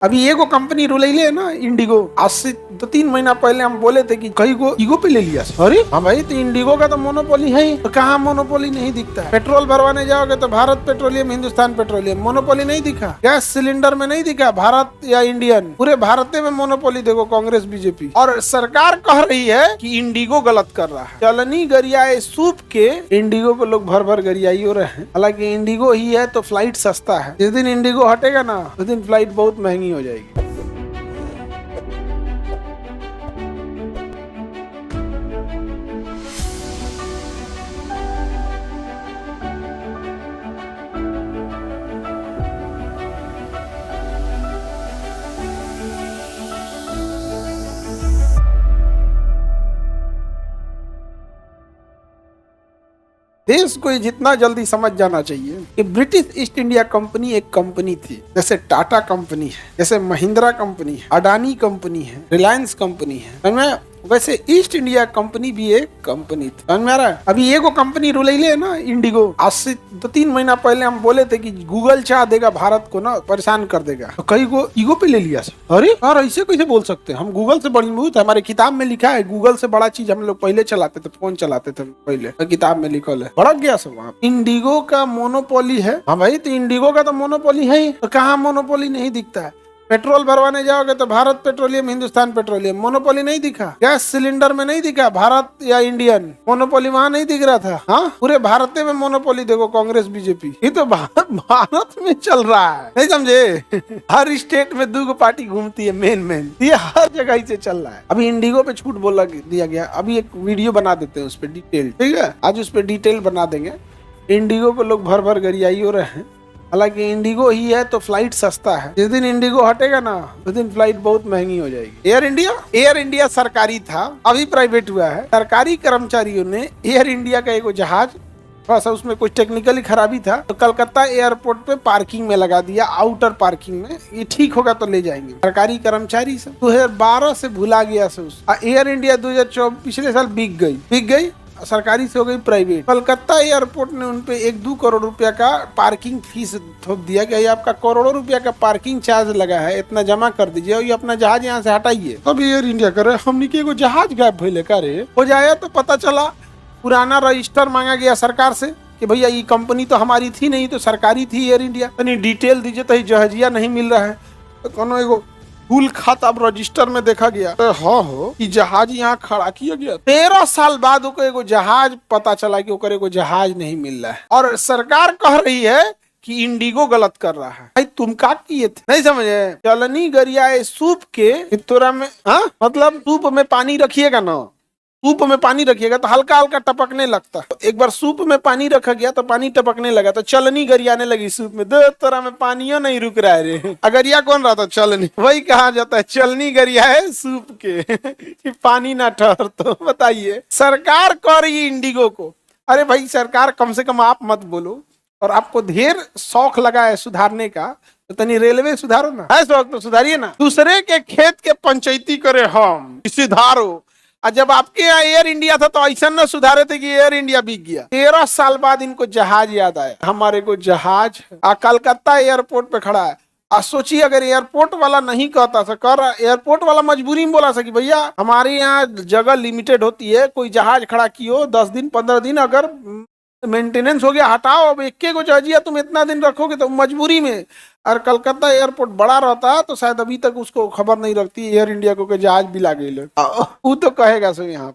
अभी एगो कंपनी रुलैले है ना, इंडिगो। आज से 2-3 महीना पहले हम बोले थे कि कई गो ईगो पे ले लिया। अरे हाँ भाई, तो इंडिगो का तो मोनोपोली है ही, तो कहाँ मोनोपोली नहीं दिखता है। पेट्रोल भरवाने जाओगे तो Bharat petroleum, Hindustan petroleum, monopoly नहीं दिखा। गैस सिलेंडर में नहीं दिखा भारत या इंडियन, पूरे भारत में मोनोपोली देखो कांग्रेस बीजेपी। और सरकार कह रही है कि इंडिगो गलत कर रहा है। चलनी गरियाए सूप के इंडिगो पे लोग भर भर गरियाई हो रहे हैं। हालांकि इंडिगो ही है तो फ्लाइट सस्ता है, जिस दिन इंडिगो हटेगा ना उस दिन फ्लाइट बहुत महंगी हो जाएगी। देश को जितना जल्दी समझ जाना चाहिए कि ब्रिटिश ईस्ट इंडिया कंपनी एक कंपनी थी, जैसे टाटा कंपनी है, जैसे महिंद्रा कंपनी है, अडानी कंपनी है, रिलायंस कंपनी है, वैसे ईस्ट इंडिया कंपनी भी एक कंपनी थी। समझ में आ रहा है? अभी एगो कंपनी रुलैले है ना, इंडिगो। आज से 2-3 महीना पहले हम बोले थे कि गूगल चाह देगा भारत को ना, परेशान कर देगा, तो कई गो ईगो पे ले लिया। अरे यार, ऐसे कैसे बोल सकते हैं? हम गूगल से बड़ी मजबूत है। हमारे किताब में लिखा है गूगल से बड़ा चीज हम लोग पहले चलाते थे, फोन चलाते थे पहले, तो किताब में लिखल है। भड़क गया सब वहाँ। इंडिगो का मोनोपोली है। हाँ भाई, तो इंडिगो का तो मोनोपोली है ही, तो कहाँ मोनोपोली नहीं दिखता है। पेट्रोल भरवाने जाओगे तो Bharat petroleum, Hindustan petroleum, monopoly नहीं दिखा। गैस सिलेंडर में नहीं दिखा भारत या इंडियन, मोनोपोली वहां नहीं दिख रहा था। हाँ, पूरे भारत में मोनोपोली देखो कांग्रेस बीजेपी। ये तो भारत में चल रहा है, नहीं समझे? हर स्टेट में 2 पार्टी घूमती है, मेन ये हर जगह से चल रहा है। अभी इंडिगो पे छूट बोला दिया गया। अभी एक वीडियो बना देते हैं उस पर डिटेल, ठीक है? आज उस पर डिटेल बना देंगे। इंडिगो पे लोग भर भर गरियाई हो रहे हैं। हालांकि इंडिगो ही है तो फ्लाइट सस्ता है, जिस दिन इंडिगो हटेगा ना उस दिन फ्लाइट बहुत महंगी हो जाएगी। एयर इंडिया सरकारी था, अभी प्राइवेट हुआ है। सरकारी कर्मचारियों ने एयर इंडिया का एक जहाज, थोड़ा सा उसमें कुछ टेक्निकली खराबी था, तो कलकत्ता एयरपोर्ट पे पार्किंग में लगा दिया, आउटर पार्किंग में। ये ठीक होगा तो ले जाएंगे। सरकारी कर्मचारी सब 2012 से भुला गया से एयर इंडिया 2024 पिछले साल बिक गई, सरकारी से हो गई प्राइवेट। कलकत्ता एयरपोर्ट ने उनपे 1-2 करोड़ रुपया का पार्किंग फीस थोप दिया कि आपका करोड़ों रुपया का पार्किंग चार्ज लगा है, इतना जमा कर दीजिए और ये अपना जहाज यहाँ से हटाइए। तब एयर इंडिया करे, हमने के एगो जहाज गायब भइले करे हो जाए। तो पता चला पुराना रजिस्टर मांगा गया सरकार से कि भैया ये कंपनी तो हमारी थी नहीं, तो सरकारी थी एयर इंडिया, यानी डिटेल दीजिए, तो जहाजिया नहीं मिल रहा है। तो कोनो एगो भूल खाता अब रजिस्टर में देखा गया, तो हाँ हो कि जहाज यहाँ खड़ा किया गया। 13 साल बाद ओको एगो जहाज पता चला कि ओकर एगो जहाज नहीं मिल रहा है, और सरकार कह रही है कि इंडिगो गलत कर रहा है। भाई तुम क्या किए थे? नहीं समझे? चलनी गरियाए सूप के तोरा में, हाँ मतलब सूप में पानी रखिएगा ना, सूप में पानी रखिएगा तो हल्का हल्का टपकने लगता है। एक बार सूप में पानी रखा गया तो पानी टपकने लगा, तो चलनी गरियाने लगी सूप में। 2 तरह में पानियों नहीं रुक रहा है रे। अगरिया कौन रहा था? चलनी। वही कहा जाता है चलनी गरिया है सूप के कि पानी ना ठहर। तो बताइए, सरकार कह रही है इंडिगो को। अरे भाई सरकार, कम से कम आप मत बोलो, और आपको ढेर शौक लगा है सुधारने का, तो तनी रेलवे सुधारो ना। है शौक तो सुधारिए ना। दूसरे के खेत के पंचायती करे हम सुधारो। और जब आपके यहाँ एयर इंडिया था तो ऐसा न सुधारे थे कि एयर इंडिया बिक गया। 13 साल बाद इनको जहाज याद आया। हमारे को जहाज कलकत्ता एयरपोर्ट पे खड़ा है। सोचिए, अगर एयरपोर्ट वाला नहीं कहता था, एयरपोर्ट वाला मजबूरी में बोला था कि भैया हमारे यहाँ जगह लिमिटेड होती है, कोई जहाज खड़ा कियो 10 दिन 15 दिन, अगर मेंटेनेंस हो गया हटाओ, अब एक को जहाजिया तुम इतना दिन रखोगे तो मजबूरी में। और कलकत्ता एयरपोर्ट बड़ा रहता तो शायद अभी तक उसको खबर नहीं रखती एयर इंडिया को जहाज भी लागे, वो तो कहेगा सो यहाँ।